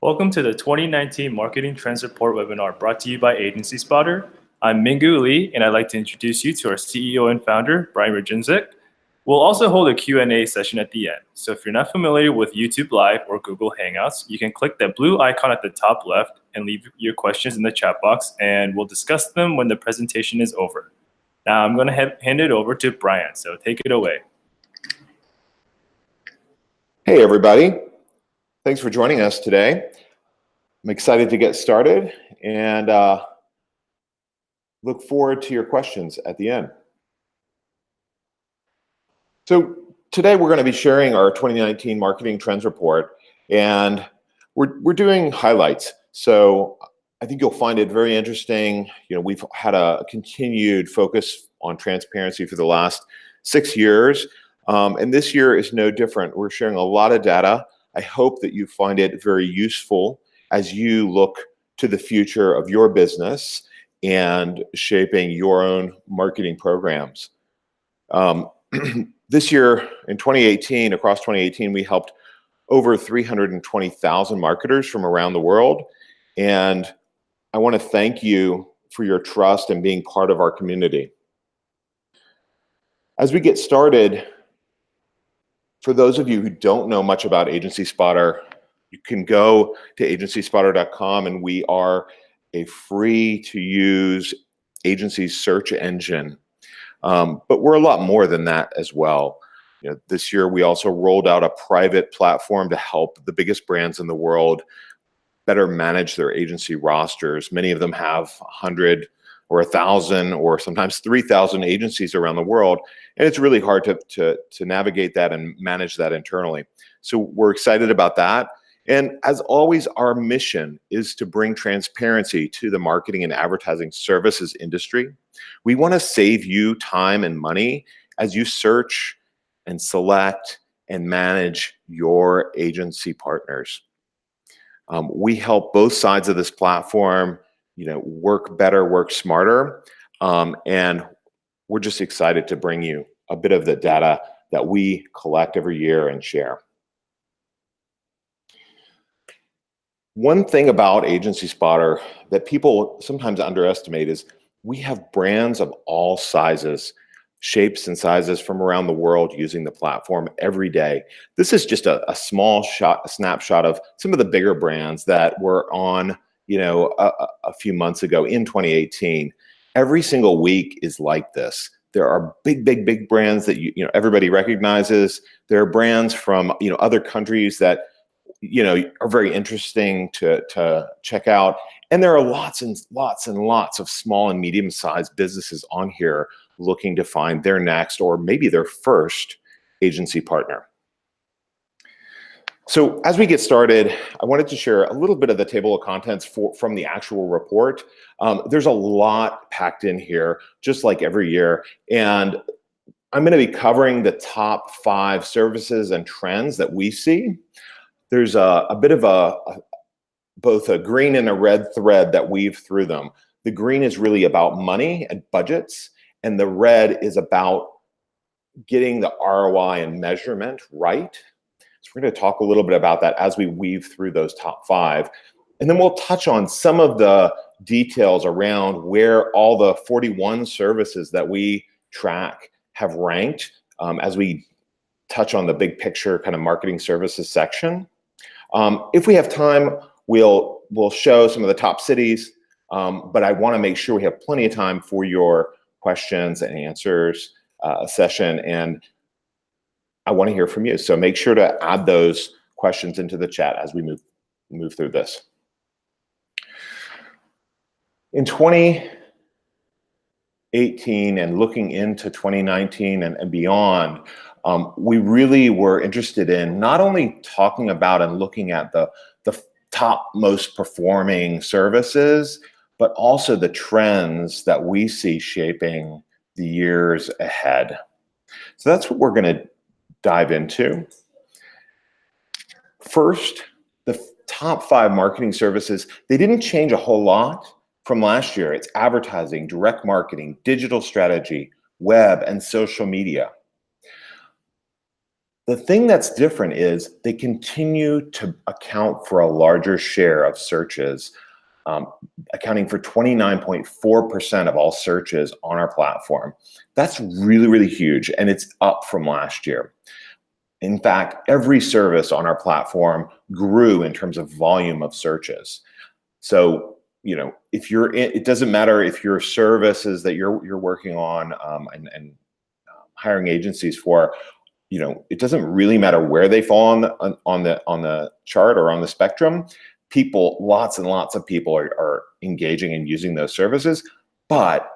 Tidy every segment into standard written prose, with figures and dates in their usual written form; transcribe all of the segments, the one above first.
Welcome to the 2019 Marketing Trends Report webinar brought to you by Agency Spotter. I'm Minggu Lee, and I'd like to introduce you to our CEO and founder, Brian Regienczuk. We'll also hold a Q&A session at the end. So if you're not familiar with YouTube Live or Google Hangouts, you can click that blue icon at the top left and leave your questions in the chat box, and we'll discuss them when the presentation is over. Now I'm going to hand it over to Brian, so take it away. Hey everybody, thanks for joining us today. I'm excited to get started and look forward to your questions at the end. So today we're going to be sharing our 2019 Marketing Trends Report, and we're doing highlights. So I think you'll find it very interesting. You know, we've had a continued focus on transparency for the last 6 years. And this year is no different. We're sharing a lot of data. I hope that you find it very useful as you look to the future of your business and shaping your own marketing programs. This year, in 2018, across 2018, we helped over 320,000 marketers from around the world. And I want to thank you for your trust and being part of our community. As we get started, for those of you who don't know much about Agency Spotter, you can go to agencyspotter.com, and we are a free-to-use agency search engine. But we're a lot more than that as well. You know, this year, we also rolled out a private platform to help the biggest brands in the world better manage their agency rosters. Many of them have 100 or 1,000 or sometimes 3,000 agencies around the world. And it's really hard to navigate that and manage that internally. So we're excited about that. And as always, our mission is to bring transparency to the marketing and advertising services industry. We want to save you time and money as you search and select and manage your agency partners. We help both sides of this platform, you know, work better, work smarter, and we're just excited to bring you a bit of the data that we collect every year and share. One thing about Agency Spotter that people sometimes underestimate is we have brands of all sizes, shapes and sizes from around the world using the platform every day. This is just a small snapshot of some of the bigger brands that were on, you know, a few months ago in 2018. Every single week is like this. There are big brands that you know everybody recognizes. There are brands from other countries that are very interesting to check out. And there are lots and lots of small and medium-sized businesses on here looking to find their next or maybe their first agency partner. So as we get started, I wanted to share a little bit of the table of contents from the actual report. There's a lot packed in here, just like every year. And I'm going to be covering the top 5 services and trends that we see. There's a bit of both a green and a red thread that weave through them. The green is really about money and budgets, and the red is about getting the ROI and measurement right. So we're going to talk a little bit about that as we weave through those top 5. And then we'll touch on some of the details around where all the 41 services that we track have ranked as we touch on the big picture kind of marketing services section. If we have time, we'll show some of the top cities, but I want to make sure we have plenty of time for your questions and answers session, and I want to hear from you. So make sure to add those questions into the chat as we move through this. In 2018 and looking into 2019 and beyond, we really were interested in not only talking about and looking at the top most performing services, but also the trends that we see shaping the years ahead. So that's what we're going to dive into. First, the top 5 marketing services, they didn't change a whole lot from last year. It's advertising, direct marketing, digital strategy, web, and social media. The thing that's different is they continue to account for a larger share of searches, accounting for 29.4% of all searches on our platform. That's really, really huge, and it's up from last year. In fact, every service on our platform grew in terms of volume of searches. So, if it doesn't matter if your services that you're working on and hiring agencies for, it doesn't really matter where they fall on the chart or on the spectrum. Lots and lots of people are engaging and using those services, but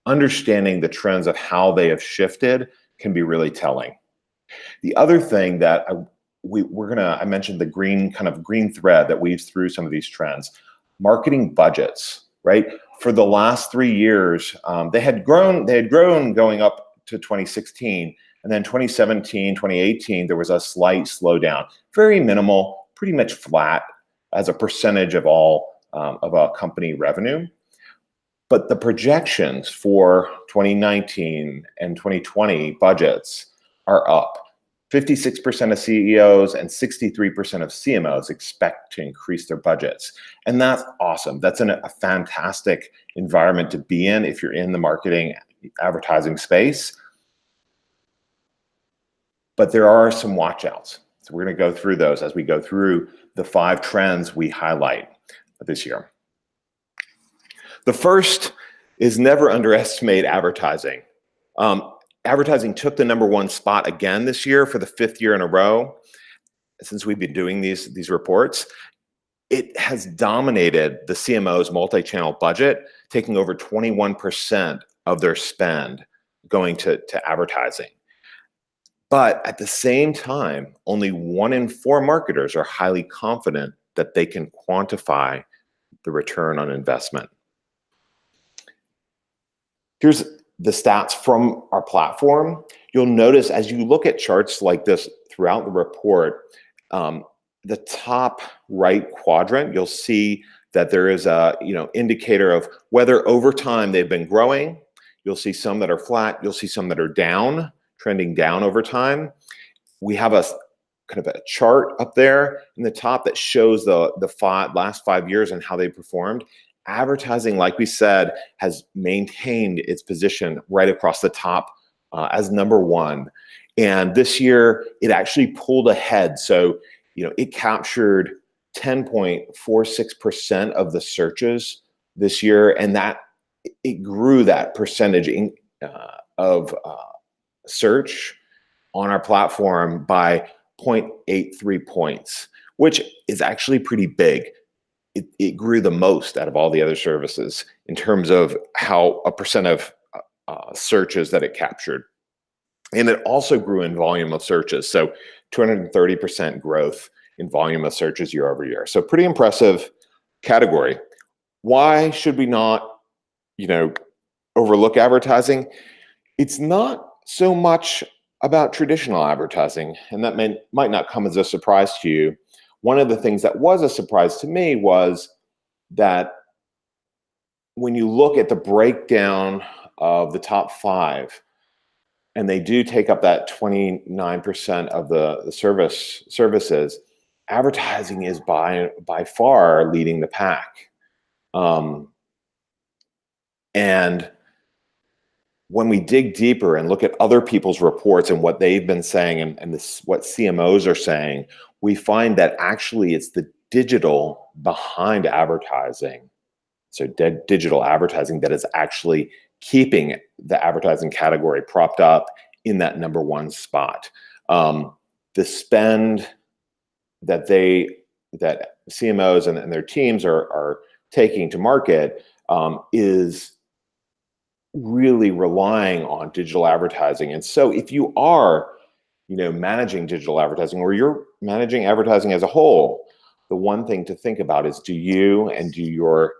understanding the trends of how they have shifted can be really telling. The other thing that I mentioned the green thread that weaves through some of these trends, marketing budgets, right? For the last 3 years, they had grown going up to 2016, and then 2017, 2018, there was a slight slowdown, very minimal, pretty much flat as a percentage of all of a company revenue. But the projections for 2019 and 2020 budgets are up. 56% of CEOs and 63% of CMOs expect to increase their budgets. And that's awesome. That's a fantastic environment to be in if you're in the marketing advertising space. But there are some watch outs. So we're going to go through those as we go through the 5 trends we highlight this year. The first is never underestimate advertising. Advertising took the #1 spot again this year for the 5th year in a row since we've been doing these reports. It has dominated the CMO's multi-channel budget, taking over 21% of their spend going to advertising. But at the same time, only 1 in 4 marketers are highly confident that they can quantify the return on investment. Here's the stats from our platform. You'll notice as you look at charts like this throughout the report, the top right quadrant, you'll see that there is a indicator of whether over time they've been growing. You'll see some that are flat. You'll see some that are down, trending down over time. We have a kind of a chart up there in the top that shows the last 5 years and how they performed. Advertising, like we said, has maintained its position right across the top as #1. And this year, it actually pulled ahead. So, it captured 10.46% of the searches this year, and that it grew that percentage of search on our platform by 0.83 points, which is actually pretty big. It grew the most out of all the other services in terms of how a percent of searches that it captured. And it also grew in volume of searches. So 230% growth in volume of searches year over year. So pretty impressive category. Why should we not, overlook advertising? It's not so much about traditional advertising, and that might not come as a surprise to you. One of the things that was a surprise to me was that when you look at the breakdown of the top 5, and they do take up that 29% of the services, advertising is by far leading the pack. And when we dig deeper and look at other people's reports and what they've been saying and what CMOs are saying, we find that actually it's the digital behind advertising, so digital advertising, that is actually keeping the advertising category propped up in that #1 spot. The spend that CMOs and their teams are taking to market is really relying on digital advertising. And so if you are managing digital advertising, or you're managing advertising as a whole, the one thing to think about is, do you and do your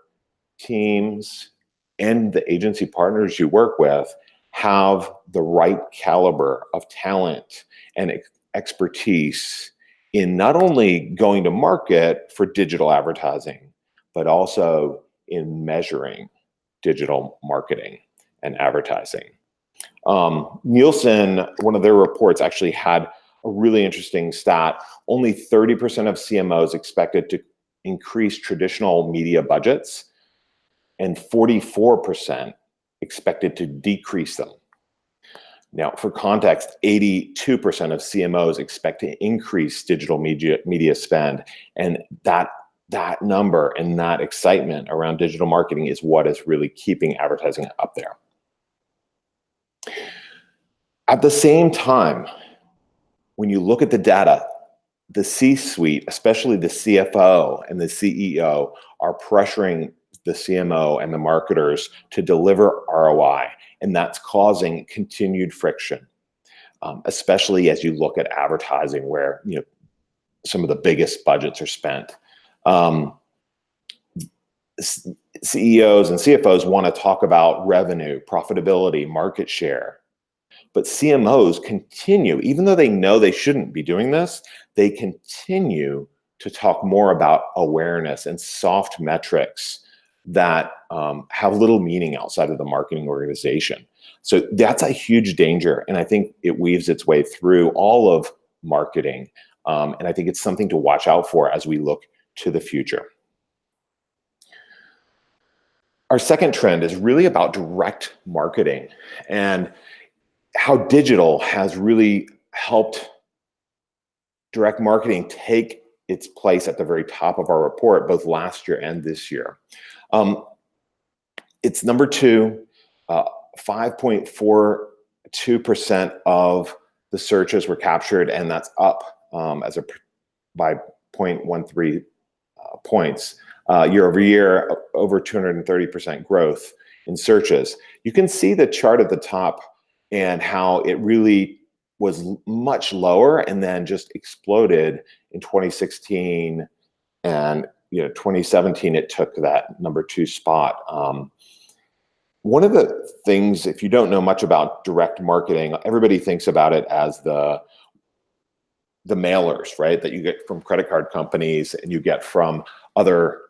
teams and the agency partners you work with have the right caliber of talent and expertise in not only going to market for digital advertising, but also in measuring digital marketing and advertising? Nielsen, one of their reports actually had a really interesting stat. Only 30% of CMOs expected to increase traditional media budgets, and 44% expected to decrease them. Now, for context, 82% of CMOs expect to increase digital media spend, and that number and that excitement around digital marketing is what is really keeping advertising up there. At the same time, when you look at the data, the C-suite, especially the CFO and the CEO, are pressuring the CMO and the marketers to deliver ROI, and that's causing continued friction, especially as you look at advertising where some of the biggest budgets are spent. CEOs and CFOs want to talk about revenue, profitability, market share, but CMOs continue, even though they know they shouldn't be doing this, they continue to talk more about awareness and soft metrics that have little meaning outside of the marketing organization. So that's a huge danger, and I think it weaves its way through all of marketing, and I think it's something to watch out for as we look to the future. Our second trend is really about direct marketing and how digital has really helped direct marketing take its place at the very top of our report, both last year and this year. It's number two, 5.42% of the searches were captured, and that's up by 0.13 points year over year, over 230% growth in searches. You can see the chart at the top and how it really was much lower and then just exploded in 2016, and 2017 it took that number two spot. One of the things, if you don't know much about direct marketing, everybody thinks about it as the mailers, right, that you get from credit card companies and you get from other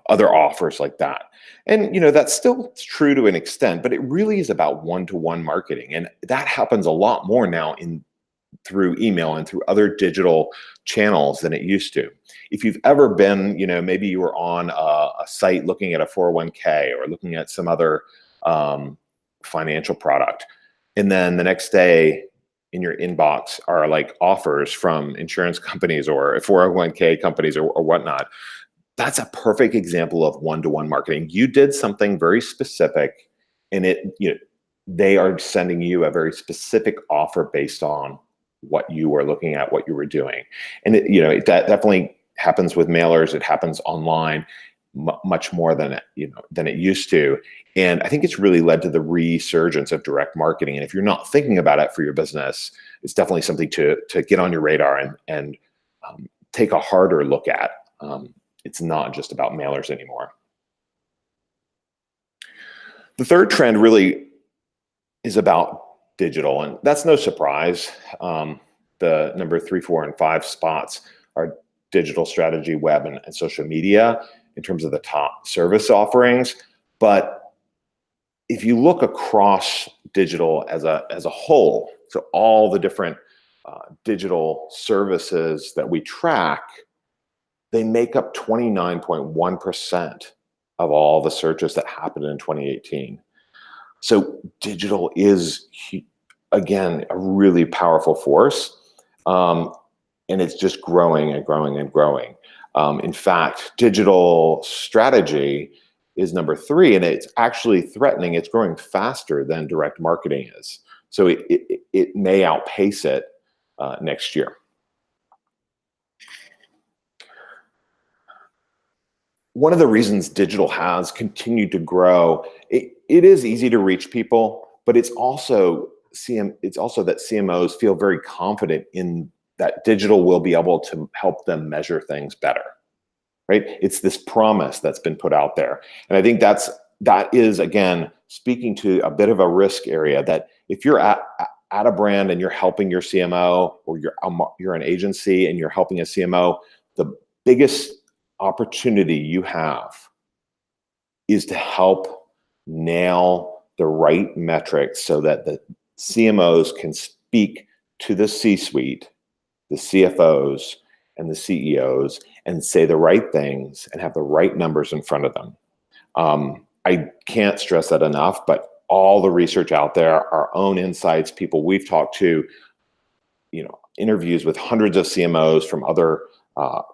other offers like that. And that's still true to an extent, but it really is about one-to-one marketing, and that happens a lot more now through email and through other digital channels than it used to. If you've ever been, maybe you were on a site looking at a 401k or looking at some other financial product, and then the next day in your inbox are like offers from insurance companies or 401k companies or whatnot, that's a perfect example of one-to-one marketing. You did something very specific, and they are sending you a very specific offer based on what you were looking at, what you were doing. And that definitely happens with mailers. It happens online much more than it used to. And I think it's really led to the resurgence of direct marketing. And if you're not thinking about it for your business, it's definitely something to get on your radar and take a harder look at. It's not just about mailers anymore. The third trend really is about digital, and that's no surprise. The number 3, 4, and 5 spots are digital strategy, web, and social media in terms of the top service offerings. But if you look across digital as a whole, so all the different digital services that we track, they make up 29.1% of all the searches that happened in 2018. So digital is, again, a really powerful force, and it's just growing and growing and growing. In fact, digital strategy is number 3, and it's actually threatening. It's growing faster than direct marketing is. So it may outpace it next year. One of the reasons digital has continued to grow, it is easy to reach people, but it's also that CMOs feel very confident in that digital will be able to help them measure things better, right? It's this promise that's been put out there. And I think that is, again, speaking to a bit of a risk area, that if you're at a brand and you're helping your CMO, or you're an agency and you're helping a CMO, the biggest opportunity you have is to help nail the right metrics so that the CMOs can speak to the C-suite, the CFOs, and the CEOs and say the right things and have the right numbers in front of them. I can't stress that enough, but all the research out there, our own insights, people we've talked to, interviews with hundreds of CMOs from other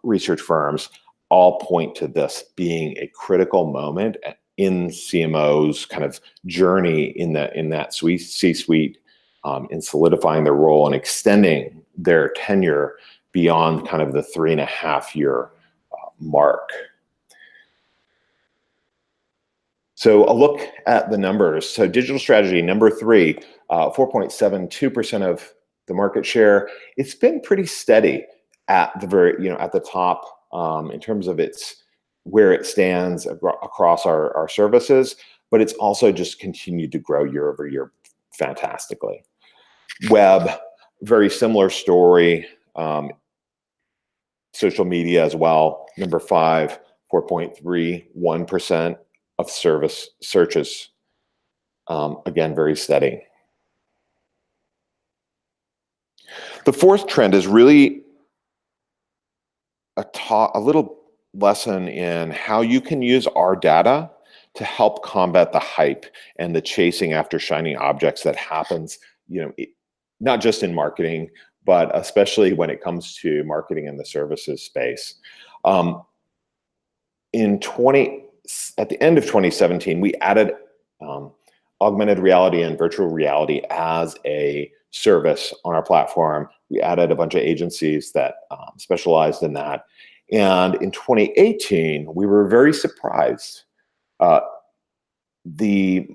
research firms, all point to this being a critical moment in CMO's kind of journey in that C-suite, in solidifying their role and extending their tenure beyond kind of the 3.5-year mark. So a look at the numbers. So digital strategy, number 3, 4.72% of the market share. It's been pretty steady at the at the top in terms of where it stands across our services, but it's also just continued to grow year over year fantastically. Web, very similar story. Social media as well. Number 5, 4.31% of service searches. Again, very steady. The fourth trend is really a little lesson in how you can use our data to help combat the hype and the chasing after shiny objects that happens, not just in marketing, but especially when it comes to marketing in the services space. At the end of 2017, we added augmented reality and virtual reality as a service on our platform. We added a bunch of agencies that specialized in that. And in 2018, we were very surprised. The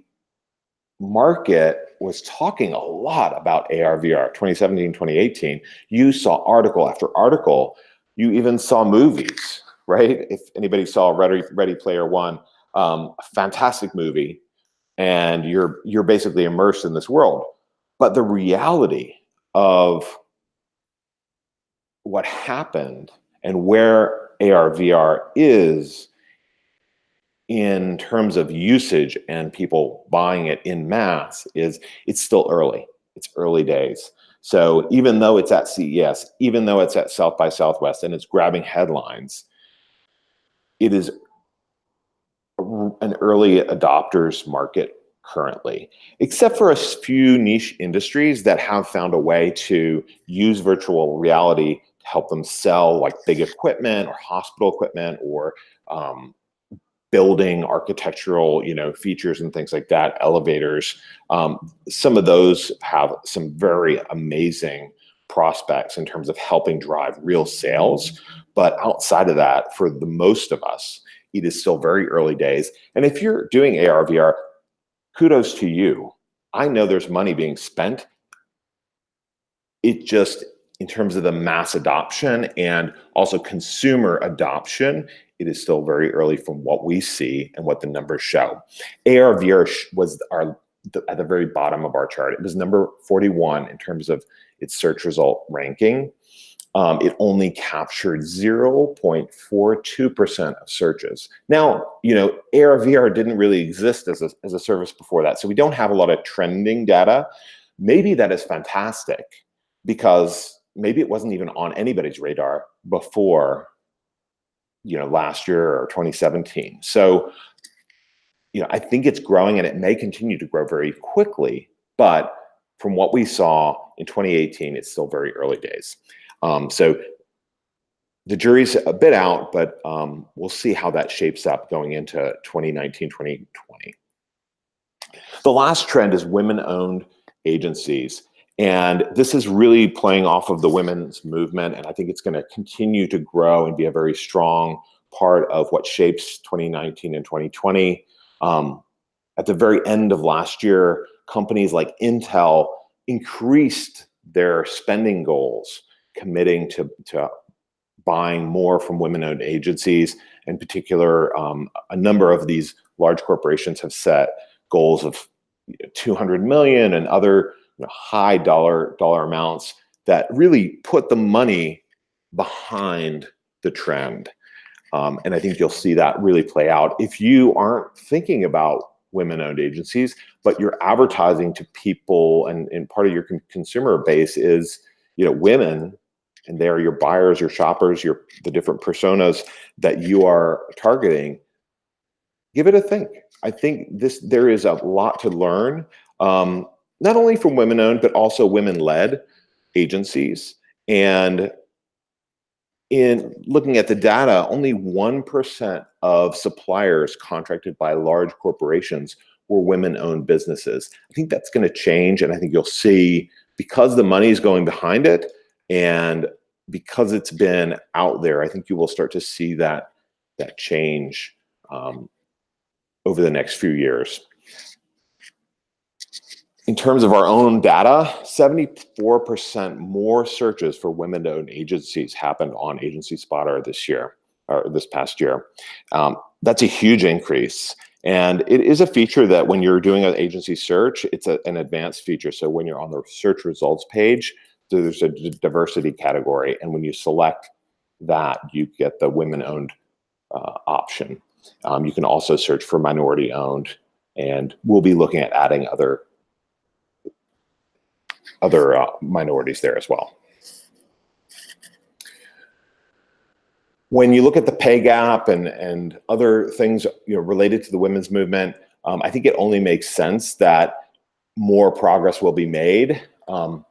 market was talking a lot about AR/VR. 2017, 2018, you saw article after article. You even saw movies, right? If anybody saw Ready Player One, a fantastic movie, and you're basically immersed in this world. But the reality of what happened and where AR/VR is in terms of usage and people buying it in mass it's still early. It's early days. So even though it's at CES, even though it's at South by Southwest and it's grabbing headlines, it is an early adopters market currently, except for a few niche industries that have found a way to use virtual reality to help them sell like big equipment or hospital equipment or building architectural, features and things like that, elevators. Some of those have some very amazing prospects in terms of helping drive real sales. But outside of that, for the most of us, it is still very early days. And if you're doing AR/VR, kudos to you. I know there's money being spent. It just, in terms of the mass adoption and also consumer adoption, it is still very early from what we see and what the numbers show. AR/VR was at the very bottom of our chart. It was number 41 in terms of its search result ranking. It only captured 0.42% of searches. Now, AR/VR didn't really exist as a service before that, so we don't have a lot of trending data. Maybe that is fantastic because maybe it wasn't even on anybody's radar before last year or 2017. So, I think it's growing and it may continue to grow very quickly, but from what we saw in 2018, it's still very early days. So the jury's a bit out, but we'll see how that shapes up going into 2019, 2020. The last trend is women-owned agencies. And this is really playing off of the women's movement. And I think it's going to continue to grow and be a very strong part of what shapes 2019 and 2020. At the very end of last year, companies like Intel increased their spending goals, committing to buying more from women-owned agencies. In particular, a number of these large corporations have set goals of 200 million and other high dollar amounts that really put the money behind the trend. And I think you'll see that really play out if you aren't thinking about women-owned agencies, but you're advertising to people, and part of your consumer base is, women, and they're your buyers, your shoppers, the different personas that you are targeting. Give it a think. I think there is a lot to learn, not only from women-owned, but also women-led agencies. And in looking at the data, only 1% of suppliers contracted by large corporations were women-owned businesses. I think that's going to change, and I think you'll see, because the money is going behind it and because it's been out there, I think you will start to see that change over the next few years. In terms of our own data, 74% more searches for women-owned agencies happened on Agency Spotter this past year. That's a huge increase. And it is a feature that when you're doing an agency search, it's an advanced feature. So when you're on the search results page, there's a diversity category. And when you select that, you get the women-owned option. You can also search for minority-owned, and we'll be looking at adding other minorities there as well. When you look at the pay gap and other things related to the women's movement, I think it only makes sense that more progress will be made. Only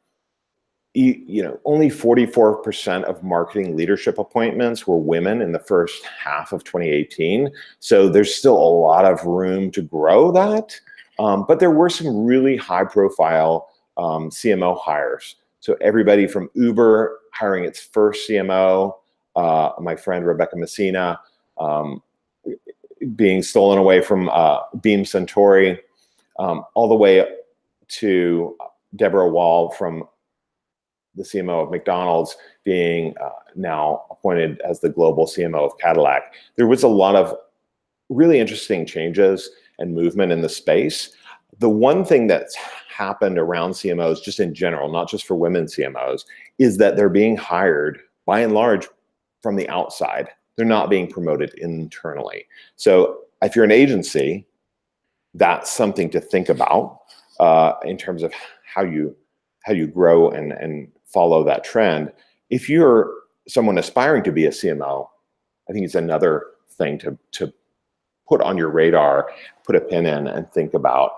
44% of marketing leadership appointments were women in the first half of 2018. So there's still a lot of room to grow that. But there were some really high-profile CMO hires. So everybody from Uber hiring its first CMO, my friend Rebecca Messina being stolen away from Beam Suntory, all the way to Deborah Wall from the CMO of McDonald's being now appointed as the global CMO of Cadillac. There was a lot of really interesting changes and movement in the space. The one thing that's happened around CMOs, just in general, not just for women CMOs, is that they're being hired by and large from the outside. They're not being promoted internally. So if you're an agency, that's something to think about in terms of how you grow and follow that trend. If you're someone aspiring to be a CMO, I think it's another thing to put on your radar, put a pin in, and think about,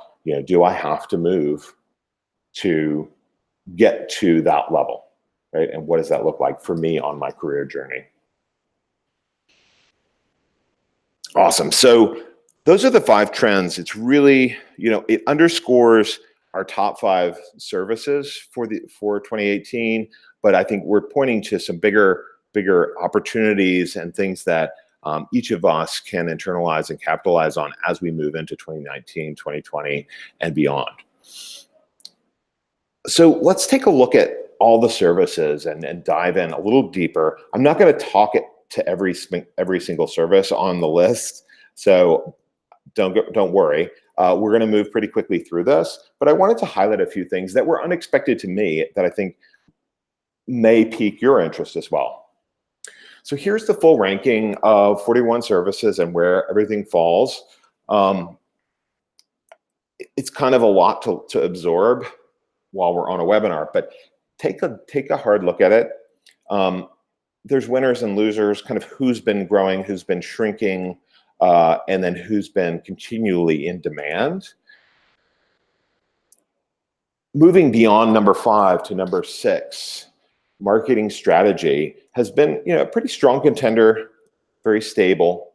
do I have to move to get to that level, right? And what does that look like for me on my career journey? Awesome. So those are the 5 trends. It's really, it underscores our top 5 services for 2018, but I think we're pointing to some bigger opportunities and things that each of us can internalize and capitalize on as we move into 2019, 2020, and beyond. So let's take a look at all the services and dive in a little deeper. I'm not going to talk it to every single service on the list, so don't worry. We're going to move pretty quickly through this, but I wanted to highlight a few things that were unexpected to me that I think may pique your interest as well. So here's the full ranking of 41 services and where everything falls. It's kind of a lot to absorb while we're on a webinar, but take a hard look at it. There's winners and losers, kind of who's been growing, who's been shrinking, and then who's been continually in demand. Moving beyond number 5 to number 6, marketing strategy has been, a pretty strong contender, very stable.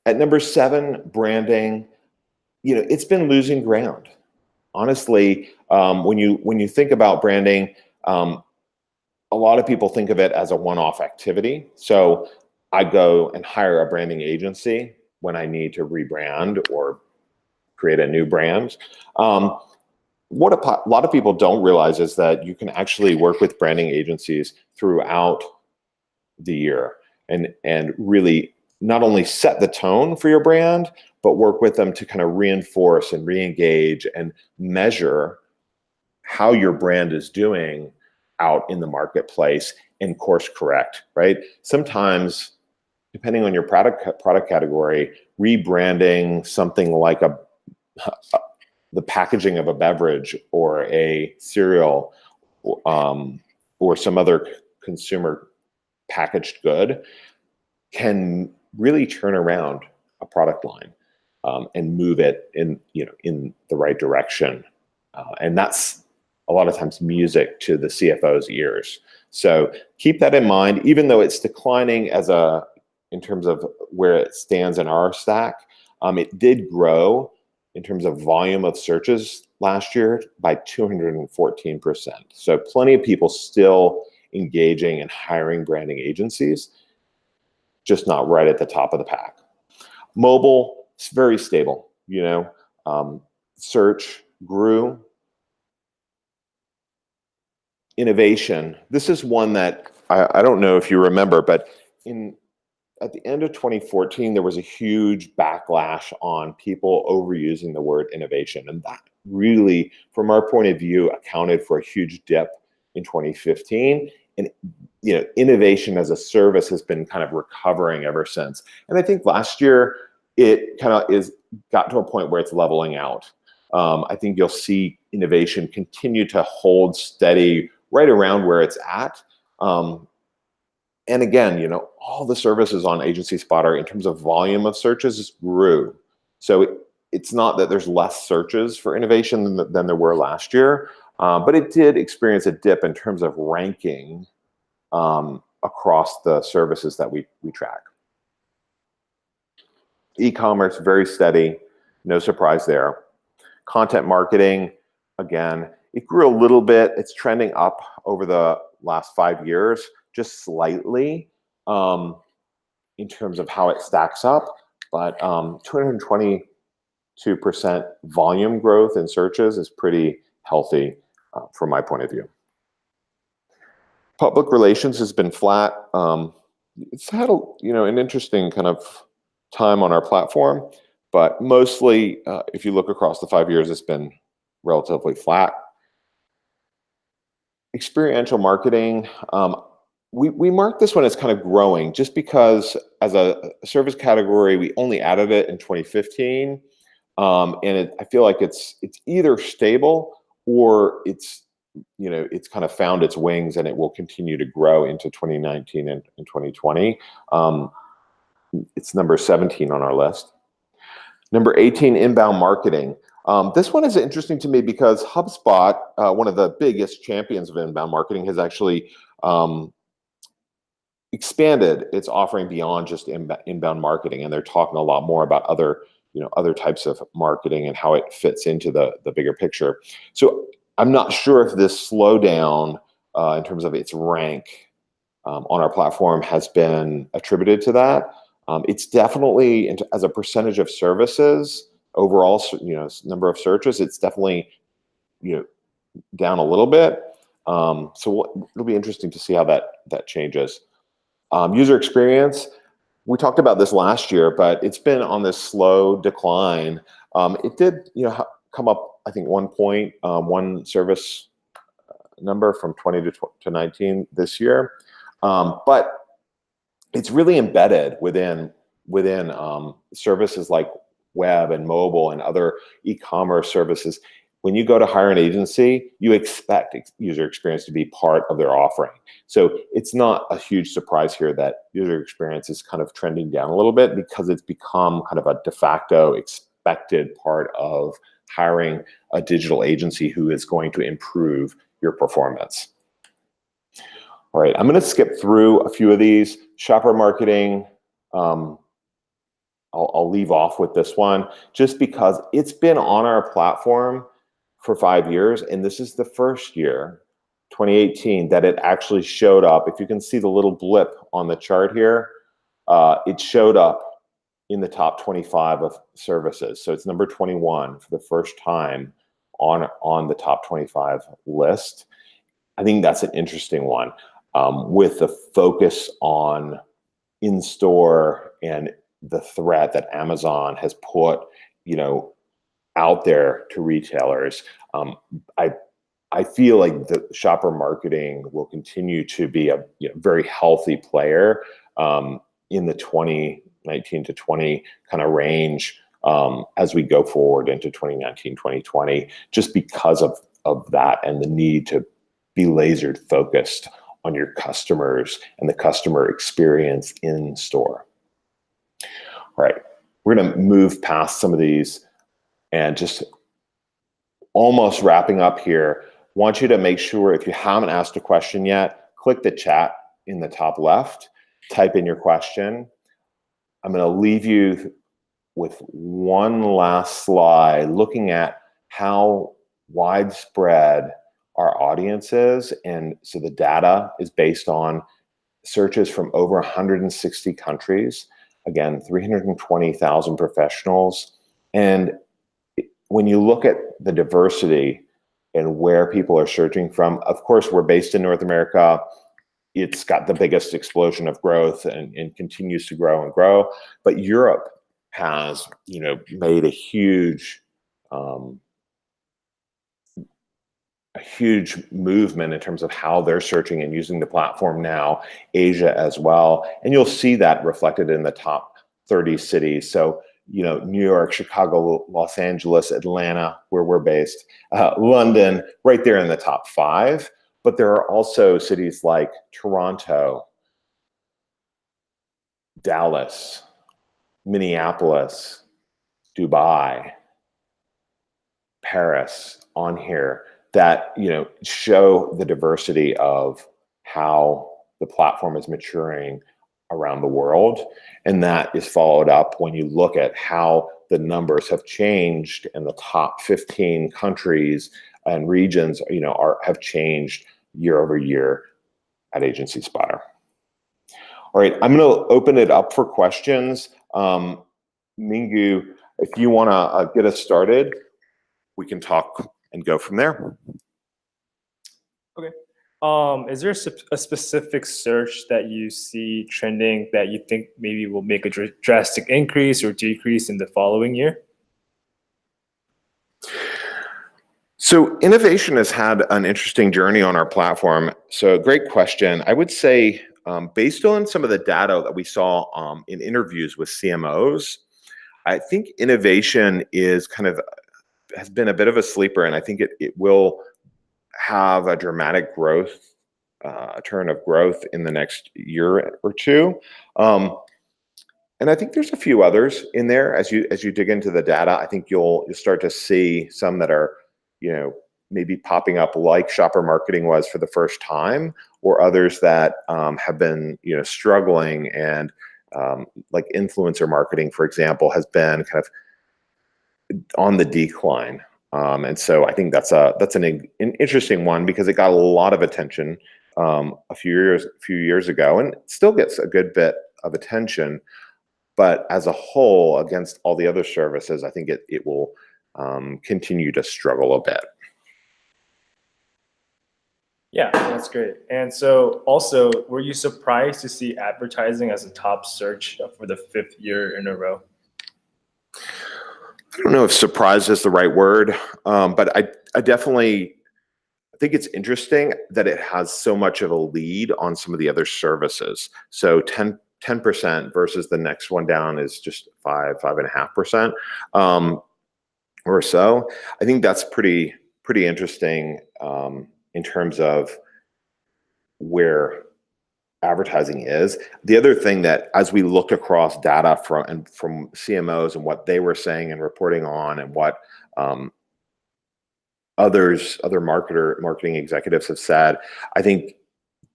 At number 7, branding, it's been losing ground. Honestly, when you think about branding, a lot of people think of it as a one-off activity. So I go and hire a branding agency when I need to rebrand or create a new brand. What a lot of people don't realize is that you can actually work with branding agencies throughout the year and really not only set the tone for your brand, but work with them to kind of reinforce and re-engage and measure how your brand is doing out in the marketplace and course correct, right? Sometimes, depending on your product category, rebranding something like the packaging of a beverage or a cereal, or some other consumer packaged good can really turn around a product line and move it in the right direction. And that's a lot of times music to the CFO's ears. So keep that in mind, even though it's declining in terms of where it stands in our stack. It did grow in terms of volume of searches last year by 214%. So plenty of people still engaging and hiring branding agencies, just not right at the top of the pack. Mobile, it's very stable. Search grew. Innovation. This is one that I don't know if you remember, but at the end of 2014, there was a huge backlash on people overusing the word innovation. And that really, from our point of view, accounted for a huge dip in 2015. And innovation as a service has been kind of recovering ever since. And I think last year, it kind of got to a point where it's leveling out. I think you'll see innovation continue to hold steady right around where it's at. And again, all the services on Agency Spotter in terms of volume of searches grew. So it's not that there's less searches for innovation than there were last year, but it did experience a dip in terms of ranking across the services that we track. E-commerce, very steady, no surprise there. Content marketing, again, it grew a little bit. It's trending up over the last 5 years, just slightly in terms of how it stacks up, but 222% volume growth in searches is pretty healthy from my point of view. Public relations has been flat. It's had an interesting kind of time on our platform, but mostly if you look across the 5 years, it's been relatively flat. Experiential marketing, we marked this one as kind of growing just because as a service category, we only added it in 2015. And I feel like it's either stable or it's kind of found its wings and it will continue to grow into 2019 and 2020. It's number 17 on our list. Number 18, inbound marketing. This one is interesting to me because HubSpot, one of the biggest champions of inbound marketing, has actually expanded its offering beyond just inbound marketing, and they're talking a lot more about other types of marketing and how it fits into the bigger picture. So I'm not sure if this slowdown in terms of its rank on our platform has been attributed to that. It's definitely, as a percentage of services, overall, number of searches, it's definitely, down a little bit. So it'll be interesting to see how that changes. User experience, we talked about this last year, but it's been on this slow decline. It did, come up, I think, one service number from 20 to 19 this year, but it's really embedded within services like web and mobile and other e-commerce services. When you go to hire an agency, you expect user experience to be part of their offering. So it's not a huge surprise here that user experience is kind of trending down a little bit because it's become kind of a de facto expected part of hiring a digital agency who is going to improve your performance. All right, I'm going to skip through a few of these. Shopper marketing, I'll leave off with this one just because it's been on our platform for 5 years, and this is the first year, 2018, that it actually showed up. If you can see the little blip on the chart here, it showed up in the top 25 of services. So it's number 21 for the first time on the top 25 list. I think that's an interesting one with the focus on in-store and the threat that Amazon has put, out there to retailers. I feel like the shopper marketing will continue to be a very healthy player in the 2019 to 20 kind of range as we go forward into 2019, 2020, just because of that and the need to be lasered focused on your customers and the customer experience in store. All right, we're going to move past some of these and just almost wrapping up here. Want you to make sure, if you haven't asked a question yet, click the chat in the top left, type in your question. I'm going to leave you with one last slide looking at how widespread our audience is. And so the data is based on searches from over 160 countries, again, 320,000 professionals. And when you look at the diversity and where people are searching from, of course, we're based in North America. It's got the biggest explosion of growth and continues to grow and grow. But Europe has, made a huge movement in terms of how they're searching and using the platform now, Asia as well. And you'll see that reflected in the top 30 cities. So, New York, Chicago, Los Angeles, Atlanta, where we're based, London, right there in the top 5. But there are also cities like Toronto, Dallas, Minneapolis, Dubai, Paris on here that show the diversity of how the platform is maturing around the world. And that is followed up when you look at how the numbers have changed and the top 15 countries and regions have changed year over year at Agency Spotter. All right, I'm going to open it up for questions. Mingu, if you want to get us started, we can talk and go from there. Okay. Is there a specific search that you see trending that you think maybe will make a drastic increase or decrease in the following year? So innovation has had an interesting journey on our platform. So great question. I would say based on some of the data that we saw in interviews with CMOs, I think innovation has been a bit of a sleeper, and I think it will have a dramatic growth, a turn of growth in the next year or two. And I think there's a few others in there as you dig into the data. I think you'll start to see some that are, maybe popping up like shopper marketing was for the first time, or others that have been, struggling, and like influencer marketing, for example, has been kind of on the decline. And so I think that's an interesting one because it got a lot of attention a few years ago, and it still gets a good bit of attention. But as a whole, against all the other services, I think it will continue to struggle a bit. Yeah, that's great. And so also, were you surprised to see advertising as a top search for the 5th year in a row? I don't know if surprise is the right word, but I definitely think it's interesting that it has so much of a lead on some of the other services. So 10% versus the next one down is just 5.5% or so. I think that's pretty interesting in terms of where advertising is. The other thing that, as we looked across data from CMOs and what they were saying and reporting on, and what other marketing executives have said, I think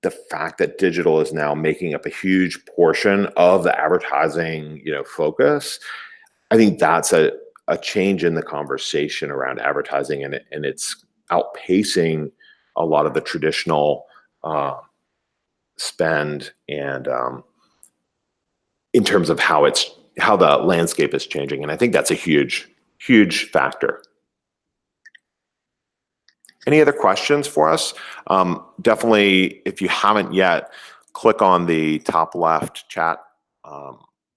the fact that digital is now making up a huge portion of the advertising, focus, I think that's a change in the conversation around advertising, and it's outpacing a lot of the traditional spend, and in terms of how the landscape is changing. And I think that's a huge factor. Any other questions for us? Definitely, if you haven't yet, click on the top left chat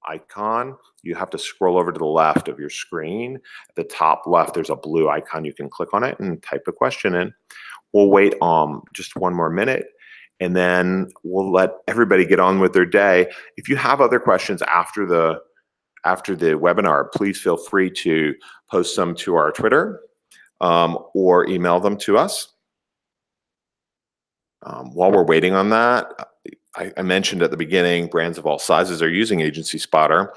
icon. You have to scroll over to the left of your screen. At the top left, there's a blue icon. You can click on it and type a question in. We'll wait just one more minute, and then we'll let everybody get on with their day. If you have other questions after after the webinar, please feel free to post them to our Twitter or email them to us. While we're waiting on that, I mentioned at the beginning, brands of all sizes are using Agency Spotter.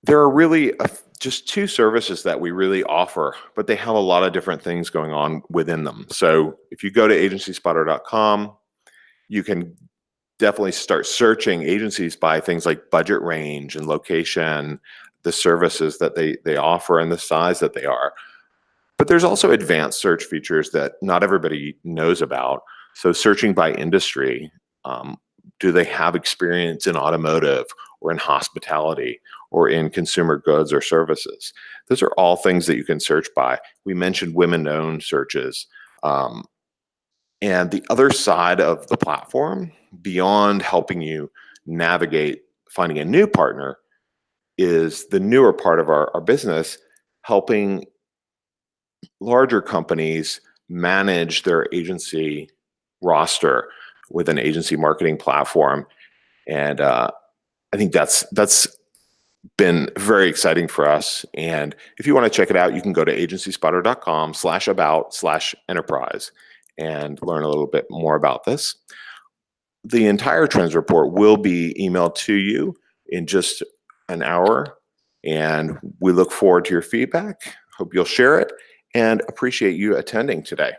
There are really just two services that we really offer, but they have a lot of different things going on within them. So if you go to agencyspotter.com, you can definitely start searching agencies by things like budget range and location, the services that they offer and the size that they are. But there's also advanced search features that not everybody knows about. So searching by industry, do they have experience in automotive or in hospitality or in consumer goods or services? Those are all things that you can search by. We mentioned women-owned searches. And the other side of the platform, beyond helping you navigate finding a new partner, is the newer part of our business, helping larger companies manage their agency roster with an agency marketing platform. And I think that's been very exciting for us. And if you want to check it out, you can go to agencyspotter.com/about/enterprise and learn a little bit more about this. The entire trends report will be emailed to you in just an hour, and we look forward to your feedback. Hope you'll share it and appreciate you attending today.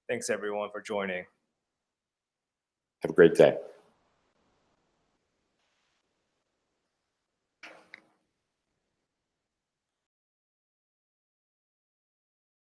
Thanks everyone for joining. Have a great day.